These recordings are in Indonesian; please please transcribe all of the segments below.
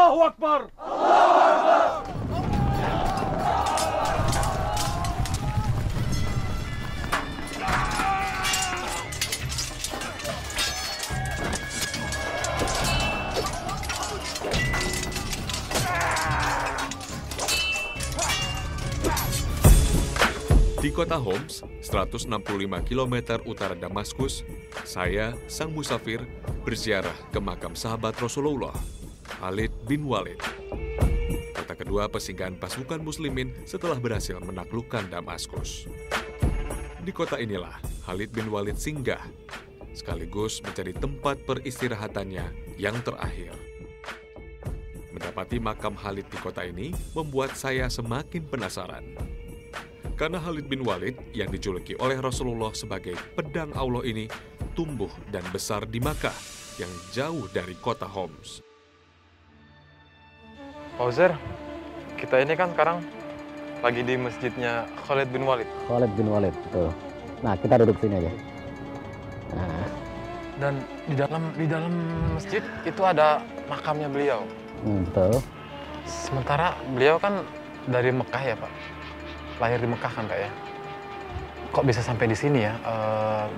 Allahu Akbar. Di kota Homs, 165 km utara Damaskus, saya, sang musafir, berziarah ke makam sahabat Rasulullah, Khalid bin Walid. Kota kedua persinggahan pasukan muslimin setelah berhasil menaklukkan Damaskus. Di kota inilah Khalid bin Walid singgah, sekaligus menjadi tempat peristirahatannya yang terakhir. Mendapati makam Khalid di kota ini membuat saya semakin penasaran. Karena Khalid bin Walid yang dijuluki oleh Rasulullah sebagai pedang Allah ini tumbuh dan besar di Makkah yang jauh dari kota Homs. Fauzer, kita ini kan sekarang lagi di masjidnya Khalid bin Walid. Khalid bin Walid, betul. Nah, kita duduk sini aja. Nah. Dan di dalam masjid itu ada makamnya beliau. Betul. Sementara beliau kan dari Mekah ya, Pak. Lahir di Mekah kan, Kak ya. Kok bisa sampai di sini ya?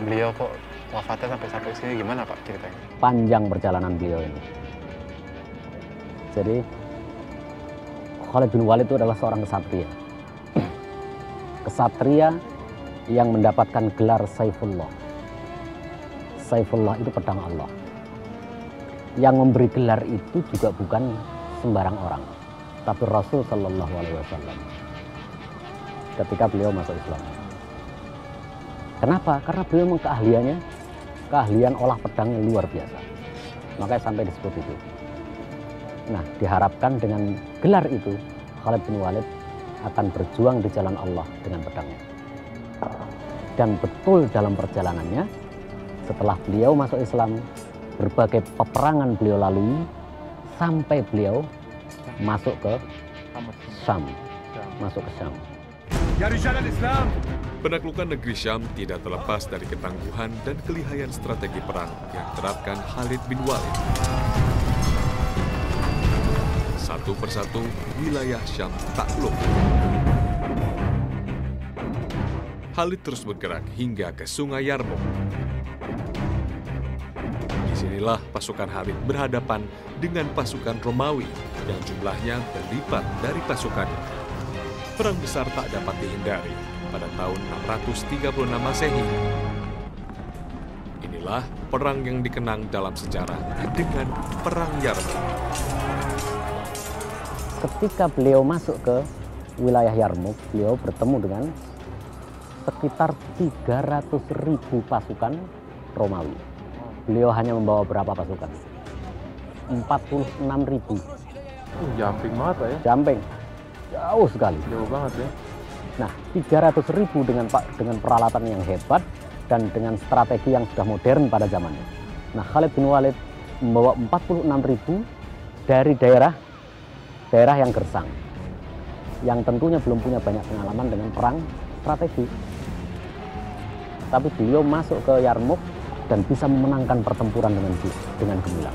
Beliau kok wafatnya sampai sini, gimana Pak ceritanya? Panjang perjalanan beliau ini. Jadi Khalid bin Walid itu adalah seorang kesatria. Kesatria yang mendapatkan gelar Saifullah. Saifullah itu pedang Allah. Yang memberi gelar itu juga bukan sembarang orang, tapi Rasul Shallallahu Alaihi Wasallam. Ketika beliau masuk Islam. Kenapa? Karena beliau memang keahlian olah pedangnya luar biasa. Makanya sampai disebut itu. Nah, diharapkan dengan gelar itu, Khalid bin Walid akan berjuang di jalan Allah dengan pedangnya. Dan betul dalam perjalanannya, setelah beliau masuk Islam, berbagai peperangan beliau lalui, sampai beliau masuk ke Syam. Masuk ke Syam. Ya Rijal al-Islam. Penaklukan negeri Syam tidak terlepas dari ketangguhan dan kelihayan strategi perang yang diterapkan Khalid bin Walid. Satu persatu wilayah Syam takluk. Khalid terus bergerak hingga ke Sungai Yarmouk. Disinilah pasukan Khalid berhadapan dengan pasukan Romawi yang jumlahnya berlipat dari pasukannya. Perang besar tak dapat dihindari pada tahun 636 Masehi. Inilah perang yang dikenang dalam sejarah dengan Perang Yarmouk. Ketika beliau masuk ke wilayah Yarmouk, beliau bertemu dengan sekitar 300.000 pasukan Romawi. Beliau hanya membawa berapa pasukan? 46.000. Jumping banget Pak ya? Jumping. Jauh sekali. Jauh banget ya. Nah, 300.000 dengan peralatan yang hebat dan dengan strategi yang sudah modern pada zamannya. Nah, Khalid bin Walid membawa 46.000 dari daerah yang gersang, yang tentunya belum punya banyak pengalaman dengan perang strategi. Tapi beliau masuk ke Yarmouk dan bisa memenangkan pertempuran dengan gemilang.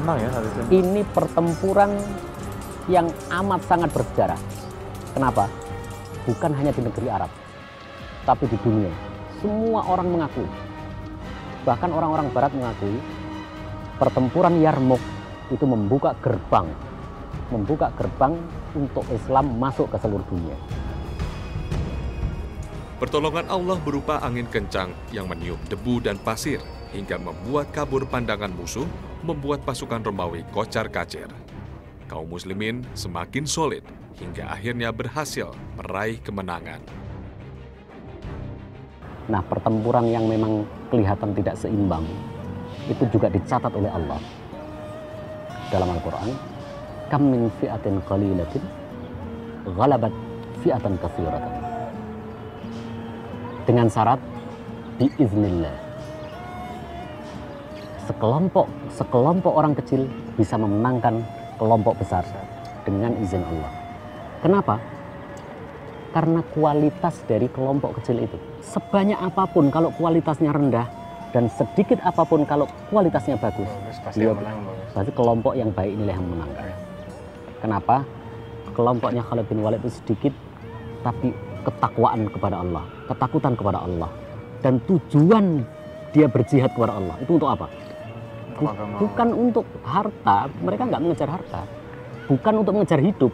Menang ya harusnya. Ini pertempuran yang amat sangat bersejarah. Kenapa? Bukan hanya di negeri Arab, tapi di dunia. Semua orang mengakui, bahkan orang-orang Barat mengakui, pertempuran Yarmouk itu membuka gerbang untuk Islam masuk ke seluruh dunia. Pertolongan Allah berupa angin kencang yang meniup debu dan pasir hingga membuat kabur pandangan musuh, membuat pasukan Romawi kocar-kacir. Kaum muslimin semakin solid hingga akhirnya berhasil meraih kemenangan. Nah, pertempuran yang memang kelihatan tidak seimbang itu juga dicatat oleh Allah dalam Al-Quran. Kam min fi'atin qalilatin ghalabat fi'atan katsiratan. Dengan syarat biiznillah. Sekelompok orang kecil bisa memenangkan kelompok besar dengan izin Allah. Kenapa? Karena kualitas dari kelompok kecil itu. Sebanyak apapun kalau kualitasnya rendah, Dan sedikit apapun kalau kualitasnya bagus, Pasti beliau yang menang bagus. berarti kelompok yang baik inilah yang menangkan. Kenapa? Kelompoknya Khalid bin Walid itu sedikit, tapi ketakwaan kepada Allah, ketakutan kepada Allah, dan tujuan dia berjihad kepada Allah itu untuk apa? Bukan untuk harta, mereka nggak mengejar harta, bukan untuk mengejar hidup,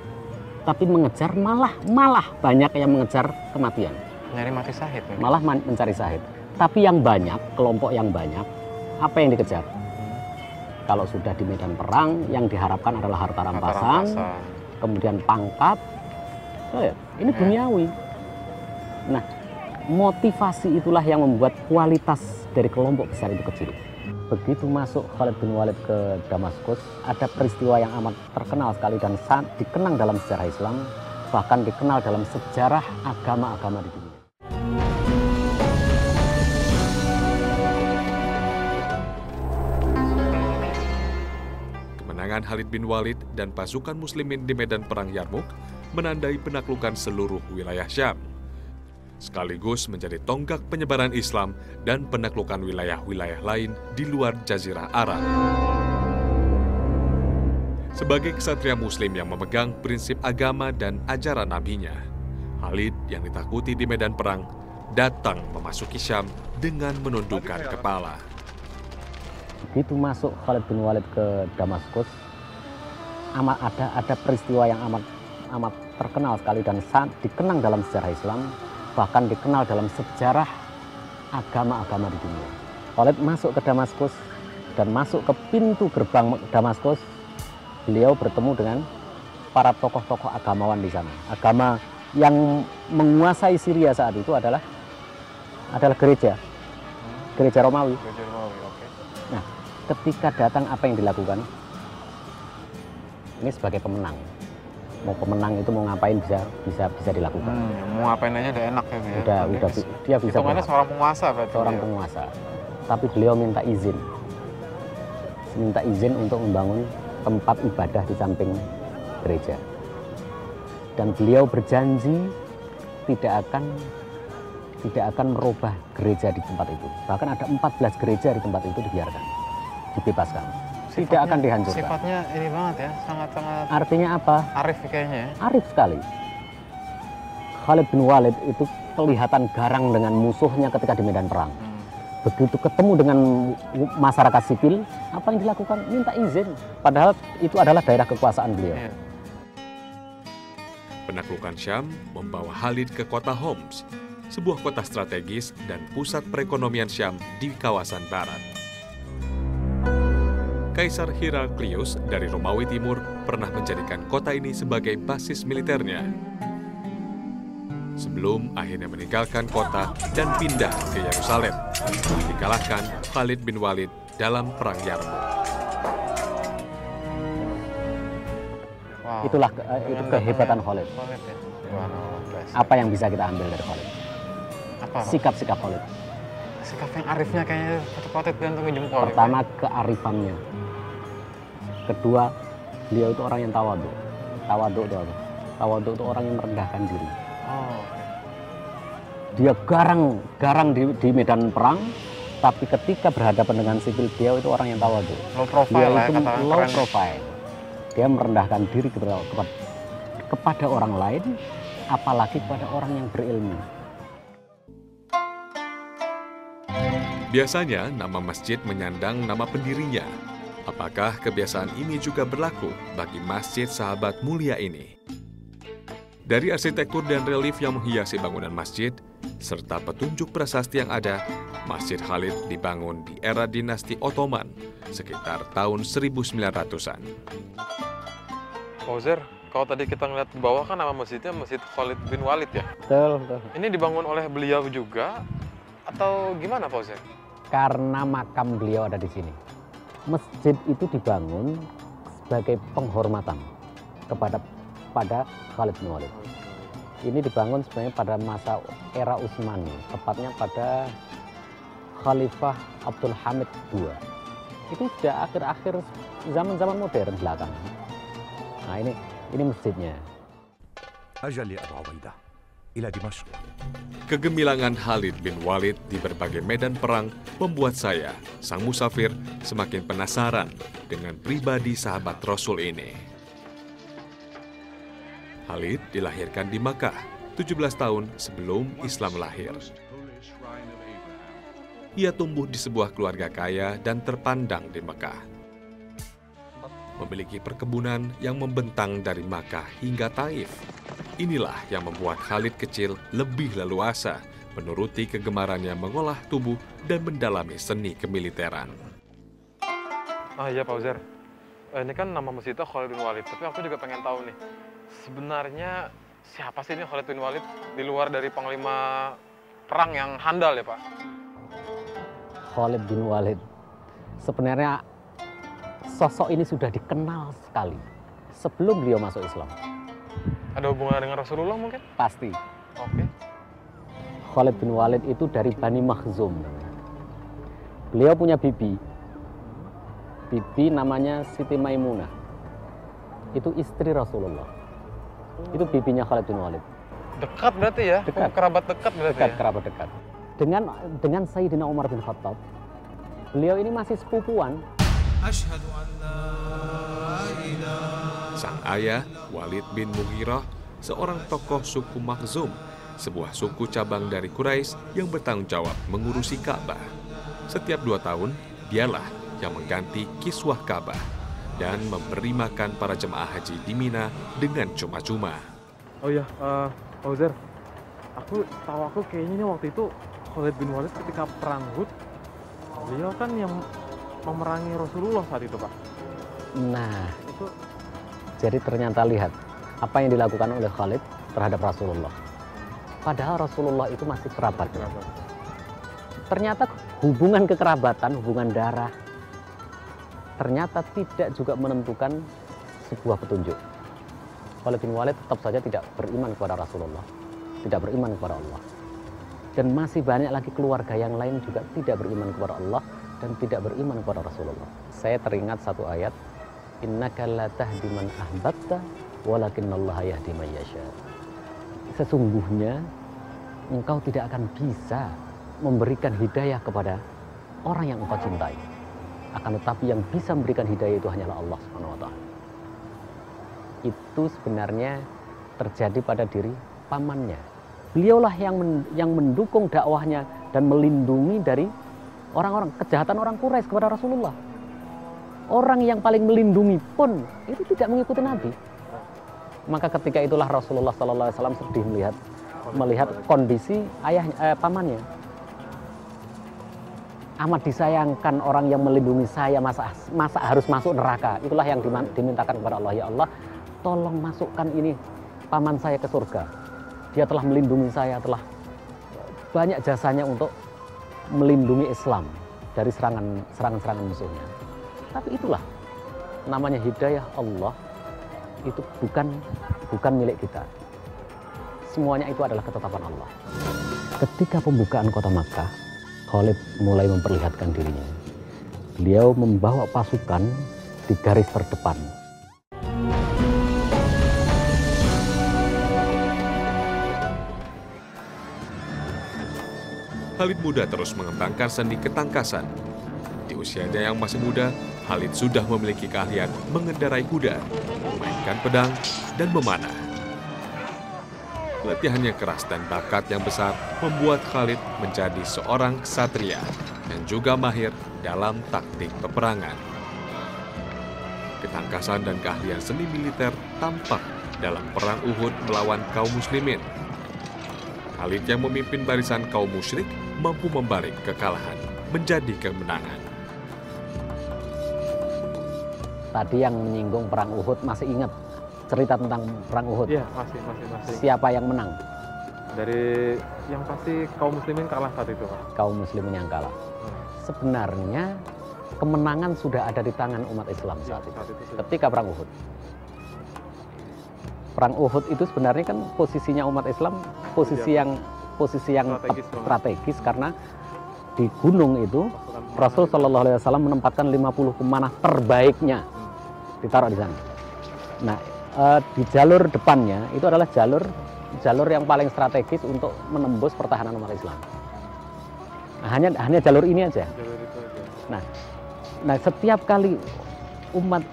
tapi mengejar malah banyak yang mengejar kematian, Nyari mati syahid. malah mencari syahid. Tapi yang banyak, kelompok yang banyak, apa yang dikejar? Kalau sudah di medan perang, yang diharapkan adalah harta rampasan, kemudian pangkat, ini duniawi. Nah, motivasi itulah yang membuat kualitas dari kelompok besar itu kecil. Begitu masuk Khalid bin Walid ke Damaskus, ada peristiwa yang amat terkenal sekali dan sangat dikenang dalam sejarah Islam, bahkan dikenal dalam sejarah agama-agama di dunia. Kemenangan Khalid bin Walid dan pasukan muslimin di medan perang Yarmuk menandai penaklukan seluruh wilayah Syam, sekaligus menjadi tonggak penyebaran Islam dan penaklukan wilayah-wilayah lain di luar Jazirah Arab. Sebagai ksatria muslim yang memegang prinsip agama dan ajaran nabinya, Khalid yang ditakuti di medan perang datang memasuki Syam dengan menundukkan kepala. Begitu masuk Khalid bin Walid ke Damaskus, ada peristiwa yang amat terkenal sekali dan sangat dikenang dalam sejarah Islam, bahkan dikenal dalam sejarah agama-agama di dunia. Khalid masuk ke Damaskus dan masuk ke pintu gerbang Damaskus, beliau bertemu dengan para tokoh-tokoh agamawan di sana. Agama yang menguasai Syria saat itu adalah gereja Romawi. Nah, ketika datang apa yang dilakukan? Ini sebagai pemenang. Mau pemenang itu mau ngapain bisa dilakukan. Mau ngapain aja udah enak ya. Udah dia bisa. Hitungannya seorang penguasa berarti. Seorang penguasa. Tapi beliau minta izin untuk membangun tempat ibadah di samping gereja. Dan beliau berjanji tidak akan merubah gereja di tempat itu. Bahkan ada 14 gereja di tempat itu dibebaskan. Tidak akan dihancurkan. Sifatnya ini banget ya, sangat-sangat. Artinya apa? Arif kayaknya ya. Arif sekali. Khalid bin Walid itu kelihatan garang dengan musuhnya ketika di medan perang. Begitu ketemu dengan masyarakat sipil, apa yang dilakukan? Minta izin. Padahal itu adalah daerah kekuasaan beliau. Iya. Penaklukan Syam membawa Khalid ke kota Homs, sebuah kota strategis dan pusat perekonomian Syam di kawasan barat. Kaisar Heraklius dari Romawi Timur pernah menjadikan kota ini sebagai basis militernya, sebelum akhirnya meninggalkan kota dan pindah ke Yerusalem, dikalahkan Khalid bin Walid dalam Perang Yarmuk. Wow. Itu kehebatan Khalid. Ya. Apa yang bisa kita ambil dari Khalid? Sikap-sikap Khalid. Sikap yang arifnya kayaknya patut gantung jempol. Pertama, kearifannya. Kedua, beliau itu orang yang tawadhu. Tawadhu itu apa? Tawadhu itu orang yang merendahkan diri. Dia garang di medan perang, tapi ketika berhadapan dengan sipil, dia itu orang yang tawadhu. Low profile dia lah, itu low profile. Dia merendahkan diri kepada orang lain, apalagi kepada orang yang berilmu. Biasanya nama masjid menyandang nama pendirinya. Apakah kebiasaan ini juga berlaku bagi Masjid Sahabat Mulia ini? Dari arsitektur dan relief yang menghiasi bangunan masjid, serta petunjuk prasasti yang ada, Masjid Khalid dibangun di era dinasti Ottoman sekitar tahun 1900-an. Fauzer, kalau tadi kita ngeliat di bawah kan nama masjidnya Masjid Khalid bin Walid ya? Betul. Ini dibangun oleh beliau juga atau gimana Fauzer? Karena makam beliau ada di sini. Masjid itu dibangun sebagai penghormatan pada Khalid bin Walid. Ini dibangun sebenarnya pada masa era Utsmani, tepatnya pada Khalifah Abdul Hamid II. Itu sudah akhir-akhir zaman-zaman modern belakang. Nah ini masjidnya. أجل يا أبو عبيدة إلى دمشق. Kegemilangan Khalid bin Walid di berbagai medan perang membuat saya, sang musafir, semakin penasaran dengan pribadi sahabat Rasul ini. Khalid dilahirkan di Makkah 17 tahun sebelum Islam lahir. Ia tumbuh di sebuah keluarga kaya dan terpandang di Makkah. Memiliki perkebunan yang membentang dari Makkah hingga Taif. Inilah yang membuat Khalid kecil lebih leluasa menuruti kegemarannya mengolah tubuh dan mendalami seni kemiliteran. Ah iya Pak Uzair, ini kan nama masjidnya Khalid bin Walid, tapi aku juga pengen tahu nih, sebenarnya siapa sih ini Khalid bin Walid di luar dari panglima perang yang handal ya Pak? Khalid bin Walid, sebenarnya sosok ini sudah dikenal sekali sebelum beliau masuk Islam. Ada hubungan dengan Rasulullah mungkin? Pasti. Oke. Khalid bin Walid itu dari Bani Makhzum. Beliau punya bibi. Bibi namanya Siti Maimunah. Itu istri Rasulullah. Itu bibinya Khalid bin Walid. Dekat berarti ya? Dekat. Kerabat dekat berarti Dekat, ya? kerabat dekat. Dengan Sayyidina Umar bin Khattab, beliau ini masih sepupuan. Sang ayah, Walid bin Mughirah, seorang tokoh suku Makhzum, sebuah suku cabang dari Quraisy yang bertanggung jawab mengurusi Ka'bah. Setiap 2 tahun, dialah yang mengganti kiswah Ka'bah dan memberi makan para jemaah haji di Mina dengan cuma-cuma. Oh iya, Pak Uzair, aku kayaknya waktu itu Khalid bin Walid ketika perang Uhud, beliau kan yang memerangi Rasulullah saat itu Pak. Nah, Itu jadi ternyata lihat apa yang dilakukan oleh Khalid terhadap Rasulullah. Padahal Rasulullah itu masih kerabatnya. Ternyata hubungan kekerabatan, hubungan darah, ternyata tidak juga menentukan sebuah petunjuk. Khalid bin Walid tetap saja tidak beriman kepada Rasulullah, tidak beriman kepada Allah. Dan masih banyak lagi keluarga yang lain juga tidak beriman kepada Allah dan tidak beriman kepada Rasulullah. Saya teringat satu ayat, innaka la tahdi man ahbabta walakinallaha yahdi man yasha. Sesungguhnya engkau tidak akan bisa memberikan hidayah kepada orang yang engkau cintai. Akan tetapi yang bisa memberikan hidayah itu hanyalah Allah Subhanahu wa taala. Itu sebenarnya terjadi pada diri pamannya. Beliaulah yang mendukung dakwahnya dan melindungi dari orang-orang kejahatan orang Quraisy kepada Rasulullah. Orang yang paling melindungi pun itu tidak mengikuti Nabi. Maka ketika itulah Rasulullah SAW sedih melihat kondisi pamannya. Amat disayangkan orang yang melindungi saya, masa harus masuk neraka. Itulah yang dimintakan kepada Allah. Ya Allah, tolong masukkan ini paman saya ke surga. Dia telah melindungi saya, telah banyak jasanya untuk melindungi Islam dari serangan-serangan musuhnya. Tapi itulah namanya hidayah Allah, itu bukan milik kita. Semuanya itu adalah ketetapan Allah. Ketika pembukaan kota Makkah, Khalid mulai memperlihatkan dirinya. Beliau membawa pasukan di garis terdepan. Khalid muda terus mengembangkan seni ketangkasan. Di usianya yang masih muda, Khalid sudah memiliki keahlian mengendarai kuda, memainkan pedang, dan memanah. Latihannya keras dan bakat yang besar membuat Khalid menjadi seorang ksatria yang juga mahir dalam taktik peperangan. Ketangkasan dan keahlian seni militer tampak dalam perang Uhud melawan kaum muslimin. Khalid yang memimpin barisan kaum musyrik mampu membalik kekalahan menjadi kemenangan. Tadi yang menyinggung perang Uhud, masih ingat cerita tentang perang Uhud? Iya, masih. Siapa yang menang? Dari yang pasti kaum muslimin kalah saat itu Pak. Kaum muslimin yang kalah. Sebenarnya kemenangan sudah ada di tangan umat Islam saat itu. Ketika perang Uhud. Perang Uhud itu sebenarnya kan posisinya umat Islam posisi yang strategis karena di gunung itu Rasul Shallallahu Alaihi Wasallam menempatkan 50 pemanah terbaiknya ditaruh di sana. Nah, di jalur depannya itu adalah jalur jalur yang paling strategis untuk menembus pertahanan umat Islam. Nah, hanya jalur ini aja. Nah, setiap kali umat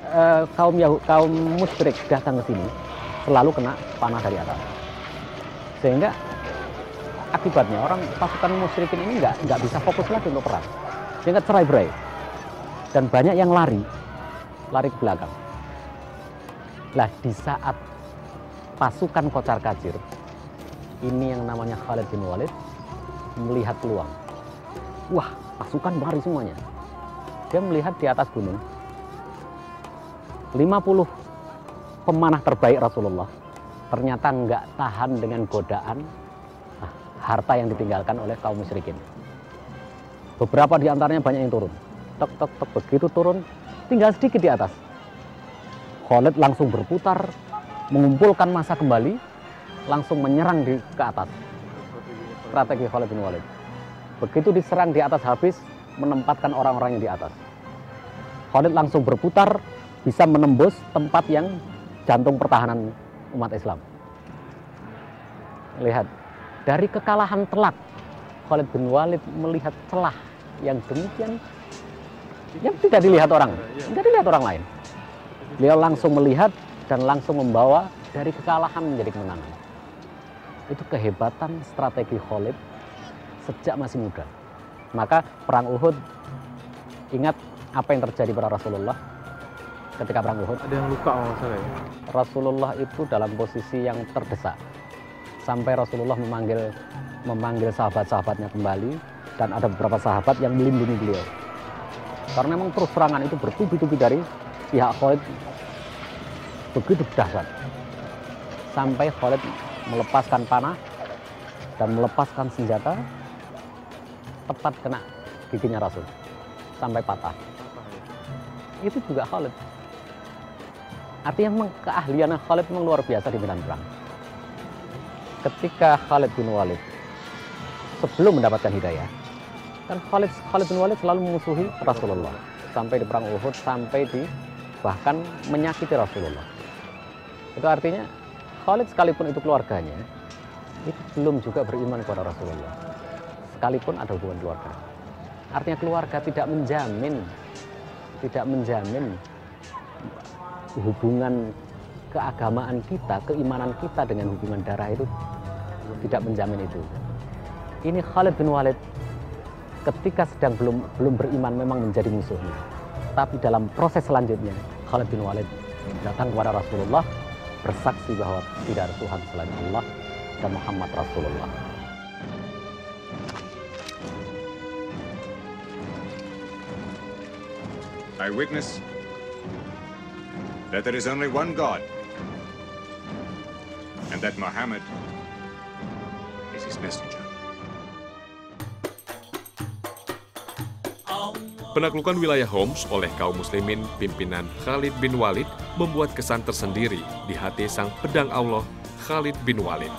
kaum musyrik datang ke sini selalu kena panah dari atas. Sehingga akibatnya pasukan musyrikin ini nggak bisa fokus lagi untuk perang. Sehingga cerai-berai. Dan banyak yang lari ke belakang. Lah di saat pasukan kocar-kacir, ini yang namanya Khalid bin Walid melihat peluang. Wah, pasukan lari semuanya. Dia melihat di atas gunung 50 pemanah terbaik Rasulullah ternyata nggak tahan dengan godaan harta yang ditinggalkan oleh kaum musyrikin. Beberapa di antaranya banyak yang turun. Tek, tek, tek, begitu turun, tinggal sedikit di atas. Khalid langsung berputar, mengumpulkan massa kembali, langsung menyerang ke atas. Strategi Khalid bin Walid. Begitu diserang di atas habis, menempatkan orang-orangnya di atas. Khalid langsung berputar, bisa menembus tempat yang jantung pertahanan umat Islam. Lihat, dari kekalahan telak, Khalid bin Walid melihat celah yang demikian, yang tidak dilihat orang lain. Beliau langsung melihat dan langsung membawa dari kekalahan menjadi kemenangan. Itu kehebatan strategi Khalid sejak masih muda. Maka perang Uhud, ingat apa yang terjadi pada Rasulullah ketika perang Uhud. Ada yang luka kalau salah ya? Rasulullah itu dalam posisi yang terdesak. Sampai Rasulullah memanggil sahabat-sahabatnya kembali, dan ada beberapa sahabat yang melindungi beliau. Karena memang terus serangan itu bertubi-tubi dari pihak Khalid begitu dahsyat. Sampai Khalid melepaskan panah dan melepaskan senjata tepat kena giginya Rasul sampai patah. Itu juga Khalid. Artinya keahlian Khalid memang luar biasa di medan perang. Ketika Khalid bin Walid sebelum mendapatkan hidayah, kan Khalid bin Walid selalu memusuhi Rasulullah sampai di perang Uhud, sampai bahkan menyakiti Rasulullah. Itu artinya Khalid sekalipun itu keluarganya, itu belum juga beriman kepada Rasulullah. Sekalipun ada hubungan keluarga. Artinya keluarga tidak menjamin hubungan keagamaan kita, keimanan kita dengan hubungan darah itu tidak menjamin itu. Ini Khalid bin Walid ketika sedang belum beriman memang menjadi musuhnya. Tapi dalam proses selanjutnya Khalid bin Walid datang kepada Rasulullah bersaksi bahwa tidak ada Tuhan selain Allah dan Muhammad Rasulullah. I witness that there is only one God, and that Muhammad is his messenger. Penaklukan wilayah Homs oleh kaum muslimin pimpinan Khalid bin Walid membuat kesan tersendiri di hati sang pedang Allah Khalid bin Walid.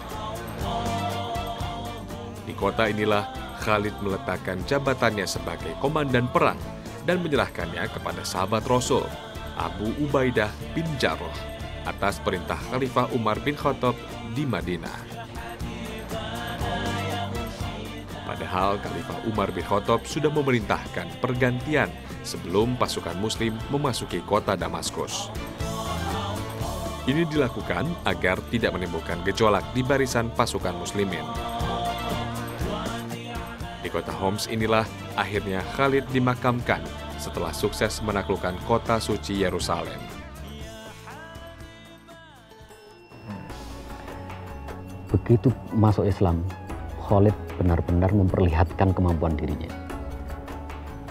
Di kota inilah Khalid meletakkan jabatannya sebagai komandan perang dan menyerahkannya kepada sahabat Rasul, Abu Ubaidah bin Jarrah, atas perintah Khalifah Umar bin Khattab di Madinah. Padahal Khalifah Umar bin Khattab sudah memerintahkan pergantian sebelum pasukan Muslim memasuki kota Damaskus. Ini dilakukan agar tidak menimbulkan gejolak di barisan pasukan Muslimin. Di kota Homs inilah akhirnya Khalid dimakamkan setelah sukses menaklukkan kota suci Yerusalem. Begitu masuk Islam, Khalid benar-benar memperlihatkan kemampuan dirinya.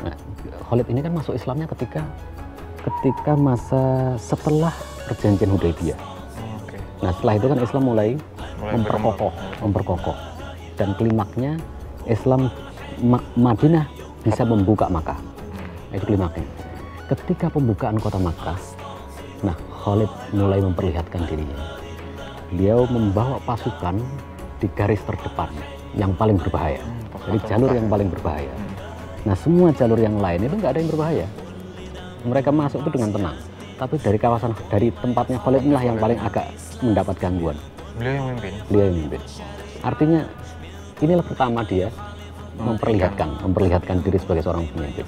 Nah, Khalid ini kan masuk Islamnya ketika masa setelah perjanjian Hudaybiyah. Nah, setelah itu kan Islam mulai memperkokoh. Dan klimaknya Islam Madinah bisa membuka Makkah. Itu klimaknya. Ketika pembukaan kota Makkah, nah Khalid mulai memperlihatkan dirinya. Beliau membawa pasukan di garis terdepan yang paling berbahaya. Jadi jalur yang paling berbahaya. Nah, semua jalur yang lain itu nggak ada yang berbahaya. Mereka masuk itu dengan tenang. Tapi dari tempatnya Khalid inilah yang paling agak mendapat gangguan. Beliau yang memimpin. Beliau yang memimpin. Artinya inilah pertama dia memperlihatkan diri sebagai seorang pemimpin.